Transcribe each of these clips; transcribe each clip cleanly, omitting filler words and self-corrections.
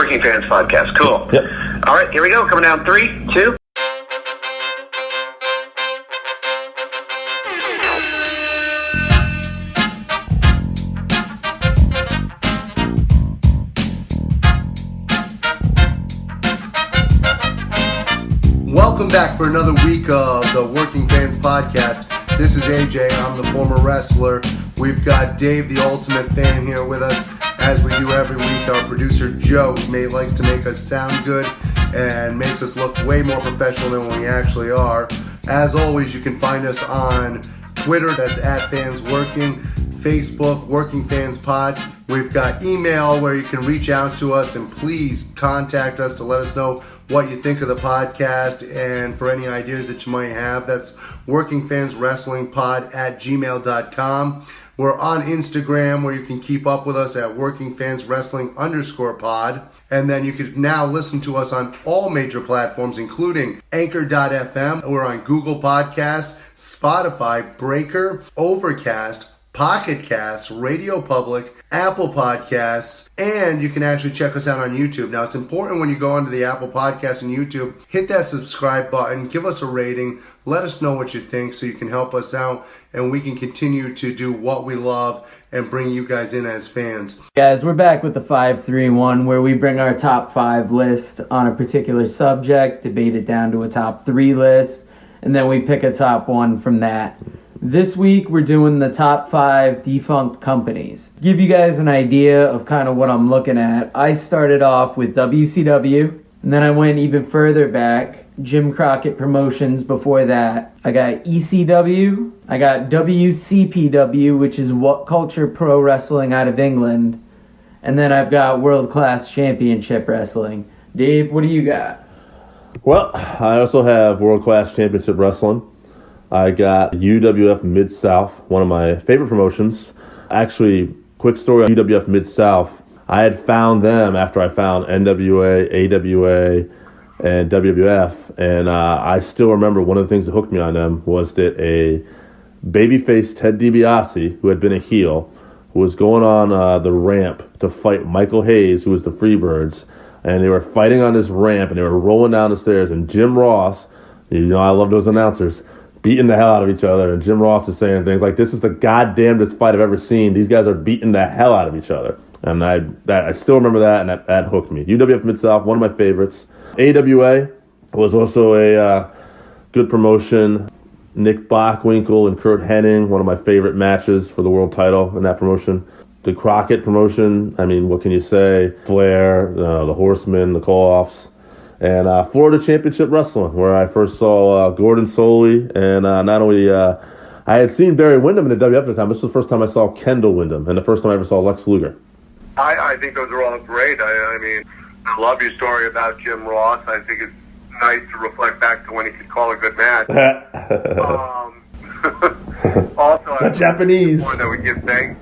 Working Fans Podcast. Cool. Yep. All right, here we go. Coming down 3, 2. Welcome back for another week of the Working Fans Podcast. This is AJ. I'm the former wrestler. We've got Dave, the ultimate fan, here with us as we do every week. Our producer Joe likes to make us sound good and makes us look way more professional than we actually are. As always, you can find us on Twitter, that's @FansWorking, Facebook, Working Fans Pod. We've got email where you can reach out to us and please contact us to let us know what you think of the podcast and for any ideas that you might have. That's workingfanswrestlingpod@gmail.com. We're on Instagram where you can keep up with us at workingfanswrestling_pod. And then you can now listen to us on all major platforms, including Anchor.fm. We're on Google Podcasts, Spotify, Breaker, Overcast, Pocket Casts, Radio Public, Apple Podcasts, and you can actually check us out on YouTube. Now, it's important when you go onto the Apple Podcasts and YouTube, hit that subscribe button, give us a rating, let us know what you think so you can help us out and we can continue to do what we love and bring you guys in as fans. Guys, we're back with the 5-3-1 where we bring our top 5 list on a particular subject, debate it down to a top 3 list, and then we pick a top 1 from that. This week, we're doing the top 5 defunct companies. Give you guys an idea of kind of what I'm looking at. I started off with WCW, and then I went even further back, Jim Crockett Promotions before that. I got ECW, I got WCPW, which is What Culture Pro Wrestling out of England, and then I've got World Class Championship Wrestling. Dave, what do you got? Well, I also have World Class Championship Wrestling. I got UWF Mid-South, one of my favorite promotions. Actually, quick story on UWF Mid-South. I had found them after I found NWA, AWA, and WWF. And I still remember one of the things that hooked me on them was that a babyface Ted DiBiase, who had been a heel, was going on the ramp to fight Michael Hayes, who was the Freebirds. And they were fighting on this ramp, and they were rolling down the stairs. And Jim Ross, you know I love those announcers, beating the hell out of each other, and Jim Ross is saying things like, "This is the goddamnest fight I've ever seen. These guys are beating the hell out of each other." And I still remember that, and that hooked me. UWF Mid-South, one of my favorites. AWA was also a good promotion. Nick Bockwinkel and Kurt Hennig, one of my favorite matches for the world title in that promotion. The Crockett promotion, I mean, what can you say? Flair, the Horsemen, the Call-Offs. And Florida Championship Wrestling, where I first saw Gordon Soley, and not only I had seen Barry Windham in the WWF at the time. This was the first time I saw Kendall Windham, and the first time I ever saw Lex Luger. I think those are all great. I mean, I love your story about Jim Ross. I think it's nice to reflect back to when he could call a good match. Also, the Japanese. That we give thanks.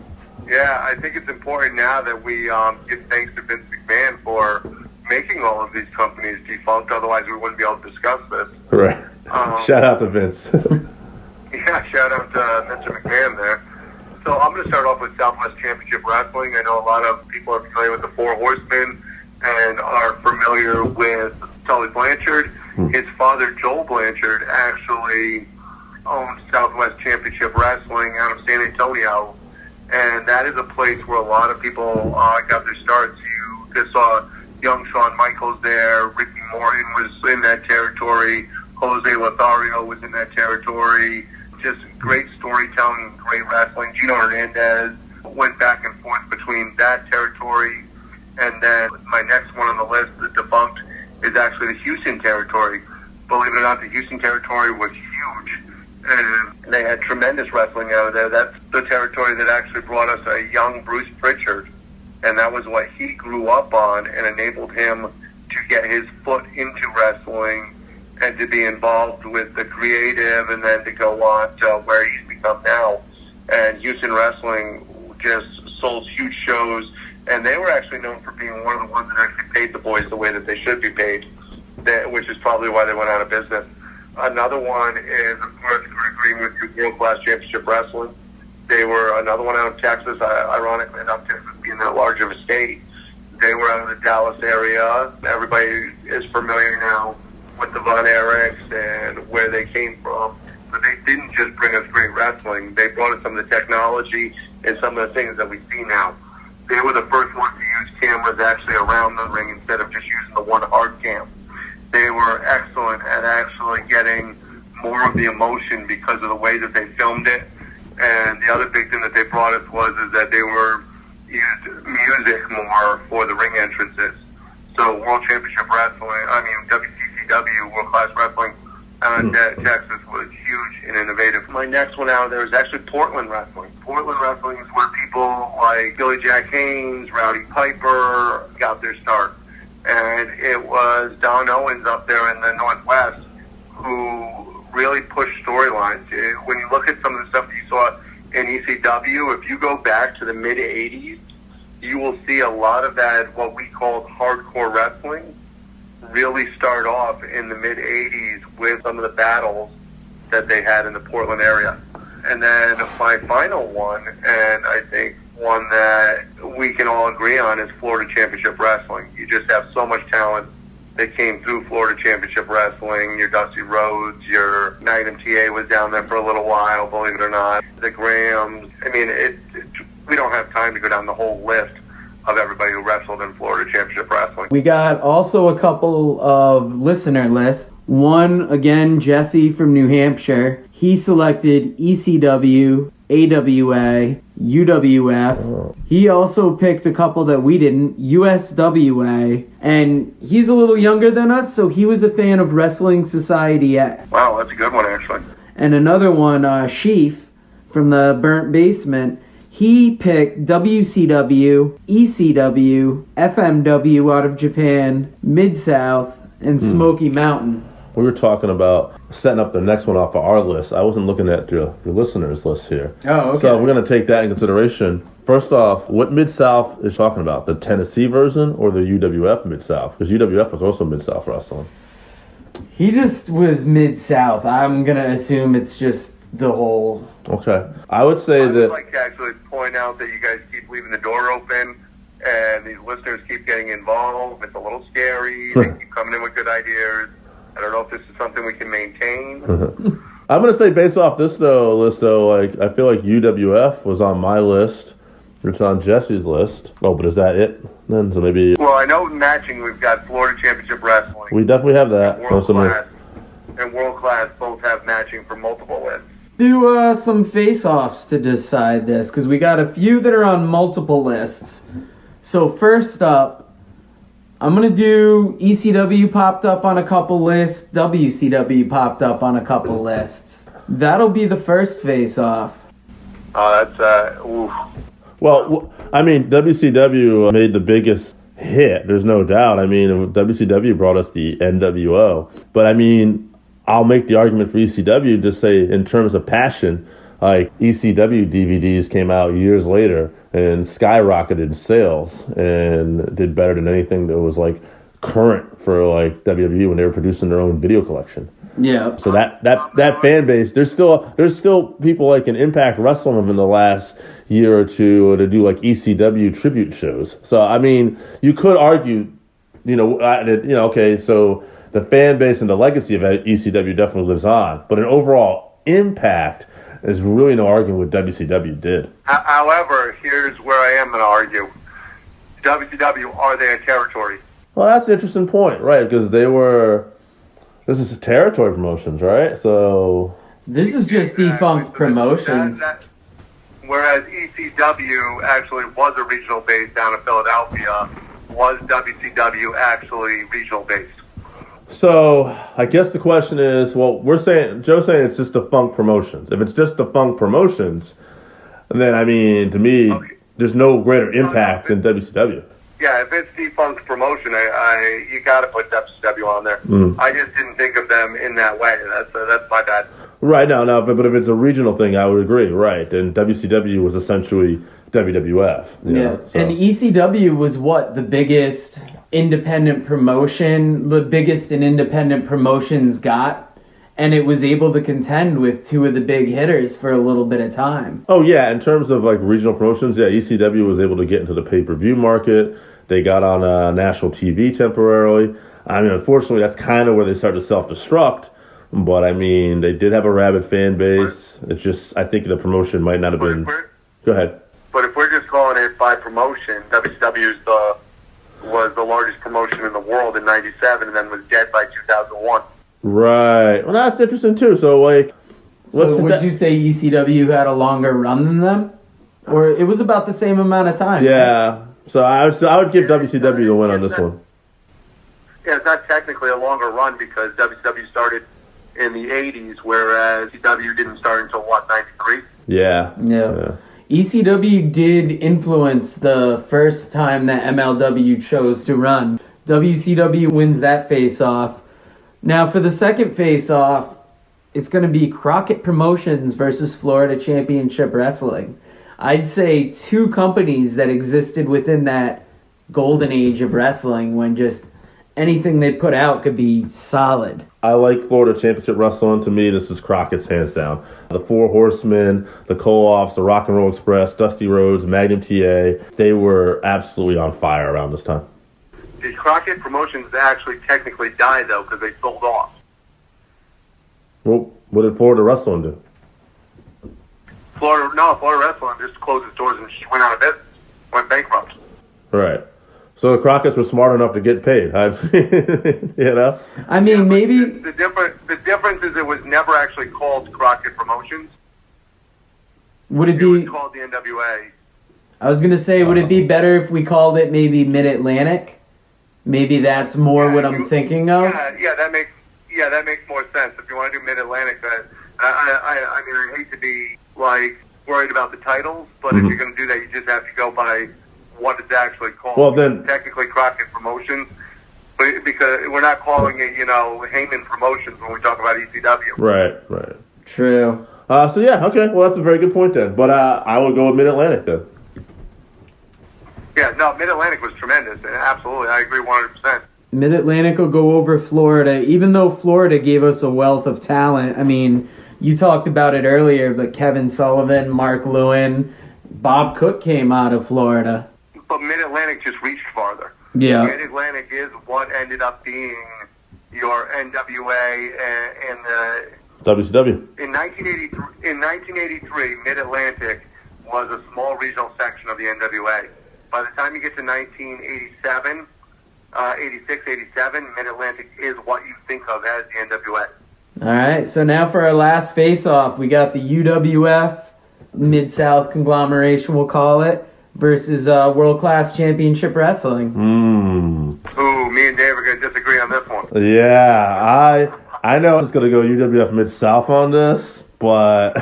Yeah, I think it's important now that we give thanks to Vince McMahon for making all of these companies defunct, otherwise we wouldn't be able to discuss this. Right. Shout out to Vince. Yeah, shout out to Mr. McMahon there. So I'm going to start off with Southwest Championship Wrestling. I know a lot of people are familiar with the Four Horsemen and are familiar with Tully Blanchard. His father, Joel Blanchard, actually owned Southwest Championship Wrestling out of San Antonio. And that is a place where a lot of people got their starts. You just saw young Shawn Michaels there. Ricky Morton was in that territory. Jose Lothario was in that territory. Just great storytelling, great wrestling. Gino Hernandez went back and forth between that territory. And then my next one on the list, the Defunct, is actually the Houston territory. Believe it or not, the Houston territory was huge. And they had tremendous wrestling out of there. That's the territory that actually brought us a young Bruce Pritchard. And that was what he grew up on and enabled him to get his foot into wrestling and to be involved with the creative and then to go on to where he's become now. And Houston Wrestling just sold huge shows, and they were actually known for being one of the ones that actually paid the boys the way that they should be paid, which is probably why they went out of business. Another one is, of course, agreeing with you, World Class Championship Wrestling. They were another one out of Texas, ironically enough, Texas being that large of a state. They were out of the Dallas area. Everybody is familiar now with the Von Erichs and where they came from. But they didn't just bring us great wrestling. They brought us some of the technology and some of the things that we see now. They were the first ones to use cameras actually around the ring instead of just using the one hard cam. They were excellent at actually getting more of the emotion because of the way that they filmed it. And the other big thing that they brought us is that they were used music more for the ring entrances. So World Championship Wrestling, WCCW, World Class Wrestling, Texas was huge and innovative. My next one out there is actually Portland Wrestling. Portland Wrestling is where people like Billy Jack Haynes, Rowdy Piper got their start. And it was Don Owens up there in the Northwest who really pushed storylines. When you look at some of the stuff that you saw in ECW, if you go back to the mid-'80s, you will see a lot of that, what we called hardcore wrestling, really start off in the mid-'80s with some of the battles that they had in the Portland area. And then my final one, and I think one that we can all agree on, is Florida Championship Wrestling. You just have so much talent that came through Florida Championship Wrestling. Your Dusty Rhodes, your Magnum TA was down there for a little while, believe it or not. The Grahams. We don't have time to go down the whole list of everybody who wrestled in Florida Championship Wrestling. We got also a couple of listener lists. One, again, Jesse from New Hampshire. He selected ECW, AWA, UWF. He also picked a couple that we didn't, USWA. And he's a little younger than us, so he was a fan of Wrestling Society X. Wow, that's a good one, actually. And another one, Sheaf from the Burnt Basement. He picked WCW, ECW, FMW out of Japan, Mid-South, and Smoky Mountain. We were talking about setting up the next one off of our list. I wasn't looking at your listeners' list here. Oh, okay. So we're going to take that in consideration. First off, what Mid-South is talking about? The Tennessee version or the UWF Mid-South? Because UWF was also Mid-South wrestling. He just was Mid-South. I'm going to assume it's just the whole... Okay. I would say I would that... like to actually point out that you guys keep leaving the door open and these listeners keep getting involved. It's a little scary. They keep coming in with good ideas. I don't know if this is something we can maintain. I'm going to say based off this list, I feel like UWF was on my list. It's on Jesse's list. Oh, but is that it then? So maybe... Well, I know matching we've got Florida Championship Wrestling. We definitely have that. And World Class both have matching for multiple lists. Do some face-offs to decide this, because we got a few that are on multiple lists. So first up, I'm going to do ECW popped up on a couple lists, WCW popped up on a couple lists. That'll be the first face-off. Oof. Well, WCW made the biggest hit, there's no doubt. WCW brought us the NWO. But I'll make the argument for ECW, just say in terms of passion, like ECW DVDs came out years later and skyrocketed in sales and did better than anything that was like current for like WWE when they were producing their own video collection. Yeah. So that fan base, there's still people like in Impact Wrestling in the last year or two to do like ECW tribute shows. So you could argue, okay, so the fan base and the legacy of ECW definitely lives on, but an overall impact is really no arguing what WCW did. However, here's where I am going to argue. WCW, are they a territory? Well, that's an interesting point, right? Because this is territory promotions, right? So this is just defunct promotions. Whereas ECW actually was a regional base down in Philadelphia, was WCW actually regional based? So I guess the question is, well, Joe's saying it's just defunct promotions. If it's just defunct promotions, then to me, there's no greater impact than WCW. Yeah, if it's defunct promotion, you got to put WCW on there. I just didn't think of them in that way. That's my bad. Right, no, but if it's a regional thing, I would agree, right? And WCW was essentially WWF. And ECW was the biggest independent promotion, the biggest an independent promotions got, and it was able to contend with two of the big hitters for a little bit of time. Oh yeah, in terms of like regional promotions, ECW was able to get into the pay-per-view market. They got on national TV temporarily. I mean, unfortunately, that's kind of where they started to self-destruct. But, I mean, they did have a rabid fan base. It's just, I think the promotion might not have been... Go ahead. But if we're just calling it by promotion, WCW was the largest promotion in the world in 97 and then was dead by 2001. Right. Well, that's interesting, too. So, like... So would you say ECW had a longer run than them? Or it was about the same amount of time? Yeah. Right? So I would give WCW the win on this one. Yeah, it's not technically a longer run because WCW started in the 80s, whereas ECW didn't start until, 93? Yeah. ECW did influence the first time that MLW chose to run. WCW wins that face-off. Now, for the second face-off, it's going to be Crockett Promotions versus Florida Championship Wrestling. I'd say two companies that existed within that golden age of wrestling when just anything they put out could be solid. I like Florida Championship Wrestling. To me, this is Crockett's hands down. The Four Horsemen, the Koloffs, the Rock and Roll Express, Dusty Rhodes, Magnum TA, they were absolutely on fire around this time. Did Crockett Promotions actually technically die, though, because they sold off? Well, what did Florida Wrestling do? Florida Wrestling just closed its doors and went out of business, went bankrupt. Right. So the Crockett's were smart enough to get paid. You know? I mean, maybe... The difference is it was never actually called Crockett Promotions. Would it be... It was called the NWA. I was going to say, would it be better if we called it maybe Mid-Atlantic? Maybe that's more what I'm thinking of? Yeah, that makes more sense. If you want to do Mid-Atlantic, I mean, I hate to be, worried about the titles, but if you're going to do that, you just have to go by what it's actually called. Well, then... Technically Crockett Promotions, but because we're not calling it, Heyman Promotions when we talk about ECW. Right. True. So, yeah, okay. Well, that's a very good point then. But I will go with Mid-Atlantic then. Yeah, no, Mid-Atlantic was tremendous. And absolutely, I agree 100%. Mid-Atlantic will go over Florida, even though Florida gave us a wealth of talent. I mean, you talked about it earlier, but Kevin Sullivan, Mark Lewin, Bob Cook came out of Florida. But Mid-Atlantic just reached farther. Yeah. Mid-Atlantic is what ended up being your NWA and WCW. In 1983, Mid-Atlantic was a small regional section of the NWA. By the time you get to 1987, 86, 87, Mid-Atlantic is what you think of as the NWA. All right, so now for our last face-off, we got the UWF, Mid-South conglomeration, we'll call it, versus World Class Championship Wrestling. Ooh, me and Dave are going to disagree on this one. Yeah, I know it's going to go UWF Mid-South on this, but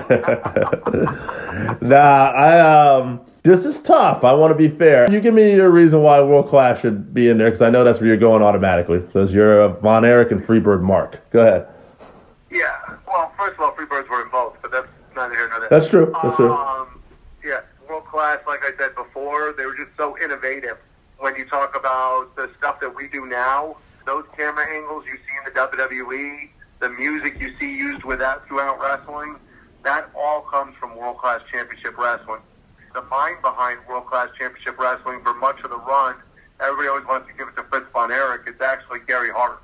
this is tough. I want to be fair. You give me your reason why World Class should be in there, because I know that's where you're going automatically. Because you're a Von Erich and Freebird Mark. Go ahead. Yeah, well, first of all, Freebirds were in both, but that's neither here nor there. That's true. Yeah, World Class, like I said before, they were just so innovative. When you talk about the stuff that we do now, those camera angles you see in the WWE, the music you see used with that throughout wrestling, that all comes from World Class Championship Wrestling. The mind behind World Class Championship Wrestling for much of the run, everybody always wants to give it to Fritz Von Erich. It's actually Gary Hart.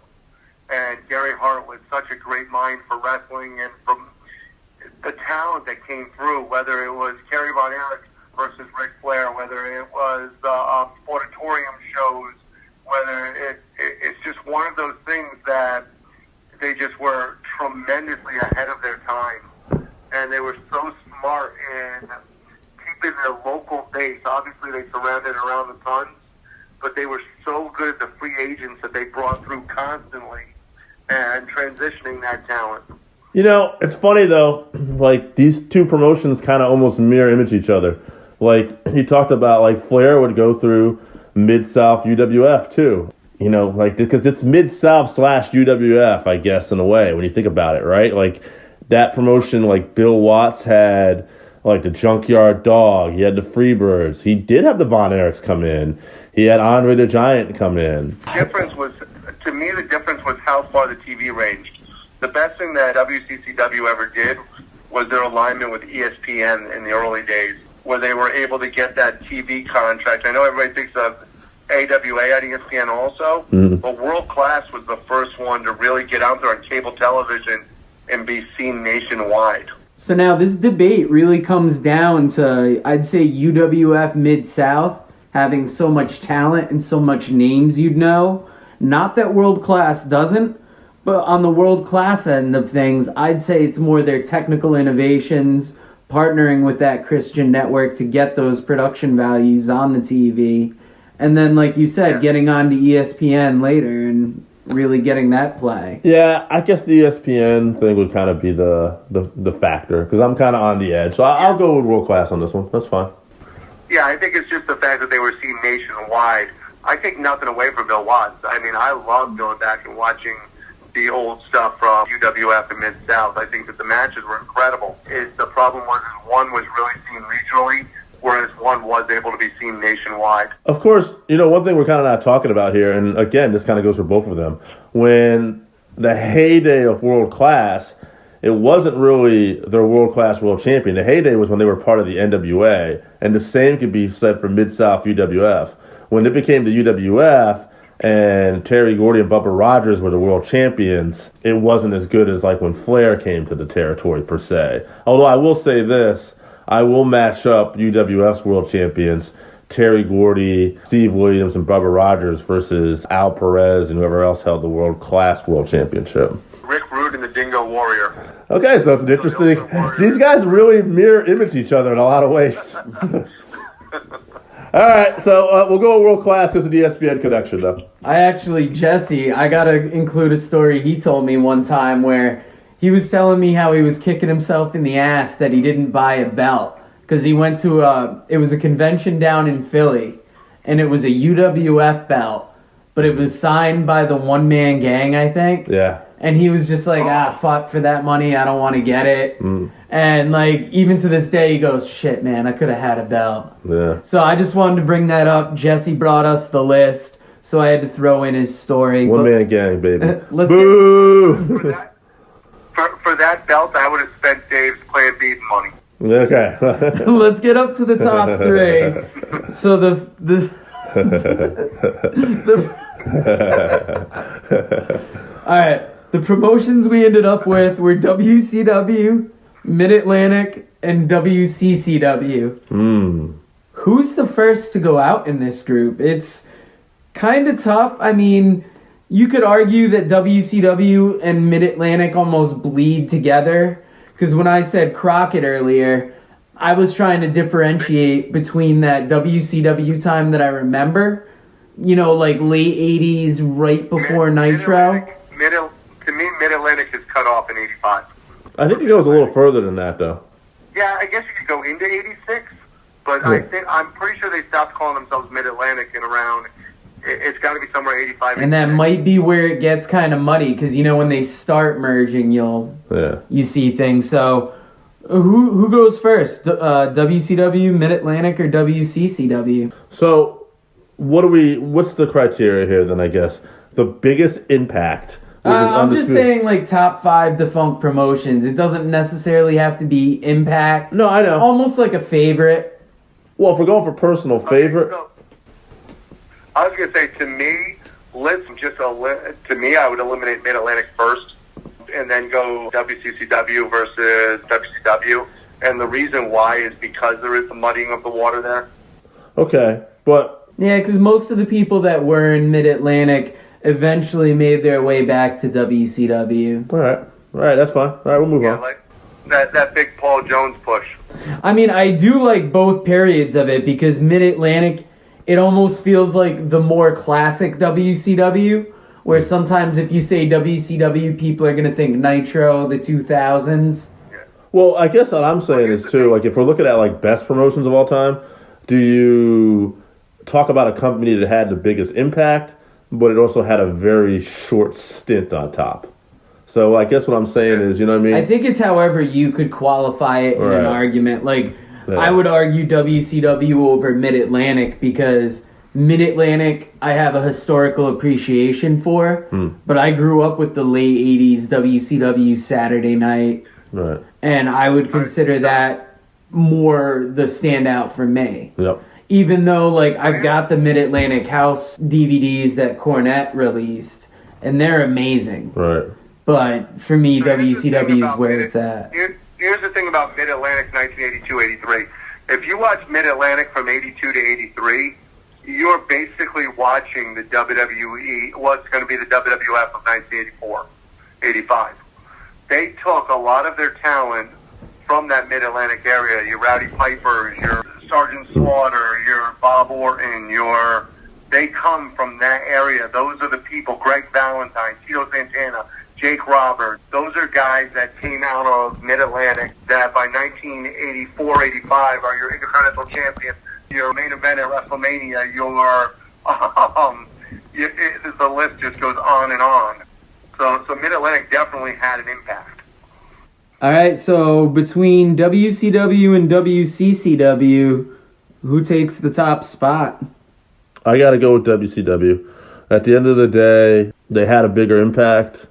And Gary Hart was such a great mind for wrestling and from the talent that came through, whether it was Kerry Von Erich versus Ric Flair, whether it was Sportatorium shows, whether it's just one of those things that they just were tremendously ahead of their time. And they were so smart in keeping their local base. Obviously, they surrounded around the tons, but they were so good at the free agents that they brought through constantly and transitioning that talent. You know, it's funny though, these two promotions kind of almost mirror image each other. He talked about, Flair would go through Mid-South UWF too. You know, because it's Mid-South / UWF, I guess, in a way, when you think about it, right? That promotion, Bill Watts had, the Junkyard Dog. He had the Freebirds. He did have the Von Erichs come in. He had Andre the Giant come in. To me, the difference was how far the TV ranged. The best thing that WCCW ever did was their alignment with ESPN in the early days, where they were able to get that TV contract. I know everybody thinks of AWA on ESPN also. But World Class was the first one to really get out there on cable television and be seen nationwide. So now this debate really comes down to, I'd say, UWF Mid-South having so much talent and so much names you'd know. Not that World Class doesn't, but on the World Class end of things, I'd say it's more their technical innovations, partnering with that Christian network to get those production values on the TV. And then, like you said, getting on to ESPN later and really getting that play. Yeah, I guess the ESPN thing would kind of be the factor, because I'm kind of on the edge. So I'll go with World Class on this one. That's fine. Yeah, I think it's just the fact that they were seen nationwide. I take nothing away from Bill Watts. I mean, I love going back and watching the old stuff from UWF and Mid-South. I think that the matches were incredible. The problem was one was really seen regionally, whereas one was able to be seen nationwide. Of course, one thing we're kind of not talking about here, and again, this kind of goes for both of them, when the heyday of World Class, it wasn't really their World Class world champion. The heyday was when they were part of the NWA, and the same could be said for Mid-South UWF. When it became the UWF, and Terry Gordy and Bubba Rogers were the world champions, it wasn't as good as like when Flair came to the territory per se. Although I will say this, I will match up UWF's world champions, Terry Gordy, Steve Williams, and Bubba Rogers versus Al Perez and whoever else held the World Class World Championship. Rick Rude and the Dingo Warrior. Okay, so it's an interesting... These guys really mirror image each other in a lot of ways. All right, so we'll go World Class because of the ESPN connection, though. Jesse, I got to include a story he told me one time where he was telling me how he was kicking himself in the ass that he didn't buy a belt because he went to it was a convention down in Philly, and it was a UWF belt, but it was signed by the one-man gang, I think. Yeah. And he was just like, fuck for that money, I don't want to get it. And like, even to this day, he goes, shit, man, I could have had a belt. Yeah. So I just wanted to bring that up. Jesse brought us the list, so I had to throw in his story. One-man gang, baby. Boo! For that belt, I would have spent Dave's Plan B money. Okay. Let's get up to the top three. So all right. The promotions we ended up with were WCW, Mid-Atlantic, and WCCW. Who's the first to go out in this group? It's kind of tough. I mean, you could argue that WCW and Mid-Atlantic almost bleed together, because when I said Crockett earlier, I was trying to differentiate between that WCW time that I remember, like late 80s, right before Nitro. To me, Mid-Atlantic is cut off in 85. I think it goes a little further than that, though. Yeah, I guess you could go into 86, but I'm pretty sure they stopped calling themselves Mid-Atlantic in around, it's got to be somewhere 85. And that might be where it gets kind of muddy, because, when they start merging, you see things. So, who goes first? WCW, Mid-Atlantic, or WCCW? So, what's the criteria here, then, I guess? The biggest impact... I'm just saying, like, top 5 defunct promotions. It doesn't necessarily have to be Impact. No, I know. Almost like a favorite. Well, if we're going for personal favorite... So, I was going to say, to me, I would eliminate Mid-Atlantic first, and then go WCCW versus WCW. And the reason why is because there is the muddying of the water there. Okay, but... Yeah, because most of the people that were in Mid-Atlantic... eventually made their way back to WCW. All right, that's fine. All right, we'll move on. Like that big Paul Jones push. I mean, I do like both periods of it because Mid-Atlantic, it almost feels like the more classic WCW, where sometimes if you say WCW, people are going to think Nitro, the 2000s. Yeah. Well, I guess what I'm saying is, too, like, if we're looking at, like, best promotions of all time, do you talk about a company that had the biggest impact, but it also had a very short stint on top? So I guess what I'm saying is, you know what I mean? I think it's however you could qualify it in an argument. Like, I would argue WCW over Mid-Atlantic because Mid-Atlantic I have a historical appreciation for, but I grew up with the late 80s WCW Saturday Night, and I would consider that more the standout for me. Yep. even though, like, I've got the Mid-Atlantic House DVDs that Cornette released, and they're amazing. Right. But for me, So here's the thing WCW is about where it's at. Here's the thing about Mid-Atlantic 1982-83. If you watch Mid-Atlantic from 82 to 83, you're basically watching the WWE, what's going to be the WWF of 1984, 85. They took a lot of their talent from that Mid-Atlantic area, your Rowdy Pipers, your Sergeant Slaughter, your Bob Orton, they come from that area. Those are the people, Greg Valentine, Tito Santana, Jake Roberts. Those are guys that came out of Mid-Atlantic that by 1984-85 are your Intercontinental Champion, your main event at WrestleMania, the list just goes on and on. So Mid-Atlantic definitely had an impact. All right, so between WCW and WCCW, who takes the top spot? I got to go with WCW. At the end of the day, they had a bigger impact.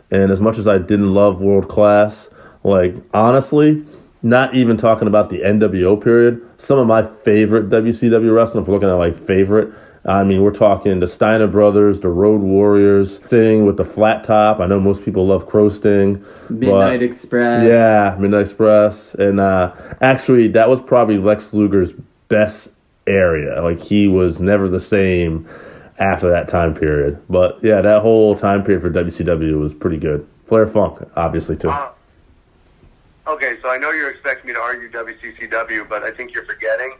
And as much as I didn't love World Class, like, honestly, not even talking about the NWO period, some of my favorite WCW wrestling, if we're looking at, like, favorite, I mean, we're talking the Steiner Brothers, the Road Warriors thing with the flat top. I know most people love Crow Sting. Midnight Express. Yeah, Midnight Express. And actually, that was probably Lex Luger's best area. Like, he was never the same after that time period. But, yeah, that whole time period for WCW was pretty good. Flair Funk, obviously, too. Okay, so I know you're expecting me to argue WCCW, but I think you're forgetting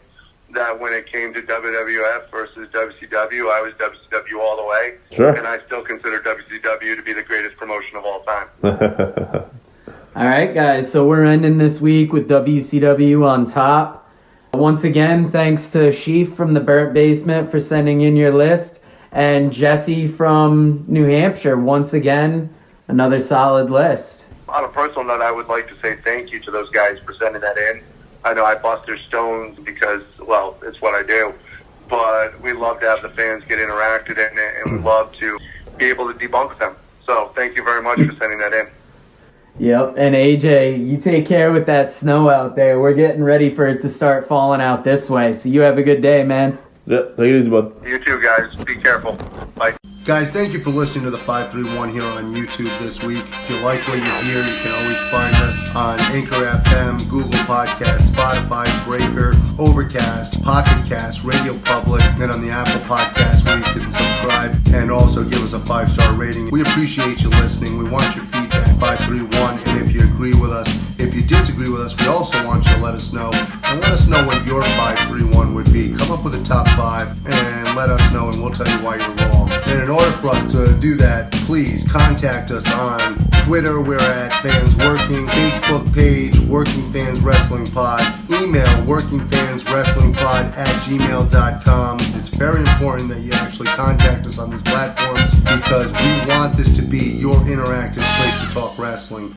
that when it came to WWF versus WCW, I was WCW all the way. Sure. And I still consider WCW to be the greatest promotion of all time. All right, guys, so we're ending this week with WCW on top. Once again, thanks to Sheaf from the Burnt Basement for sending in your list, and Jesse from New Hampshire, once again, another solid list. On a personal note, I would like to say thank you to those guys for sending that in. I know I bust their stones because, well, it's what I do. But we love to have the fans get interacted in it, and we love to be able to debunk them. So thank you very much for sending that in. Yep, and AJ, you take care with that snow out there. We're getting ready for it to start falling out this way. So you have a good day, man. Yeah, take it easy, bud. You too, guys. Be careful. Bye. Guys, thank you for listening to the 531 here on YouTube this week. If you like what you hear, you can always find us on Anchor FM, Google Podcasts, Spotify, Breaker, Overcast, Pocket Cast, Radio Public, and on the Apple Podcast where you can subscribe and also give us a 5-star rating. We appreciate you listening. We want your feedback, 531, and if you agree with us, if you disagree with us, we also want you to let us know. And let us know what your 531 would be. Come up with a top 5 and let us know, and we'll tell you why you're wrong. And in order for us to do that, please contact us on Twitter. We're at Fans Working. Facebook page, Working Fans Wrestling Pod. Email workingfanswrestlingpod@gmail.com. It's very important that you actually contact us on these platforms because we want this to be your interactive place to talk wrestling.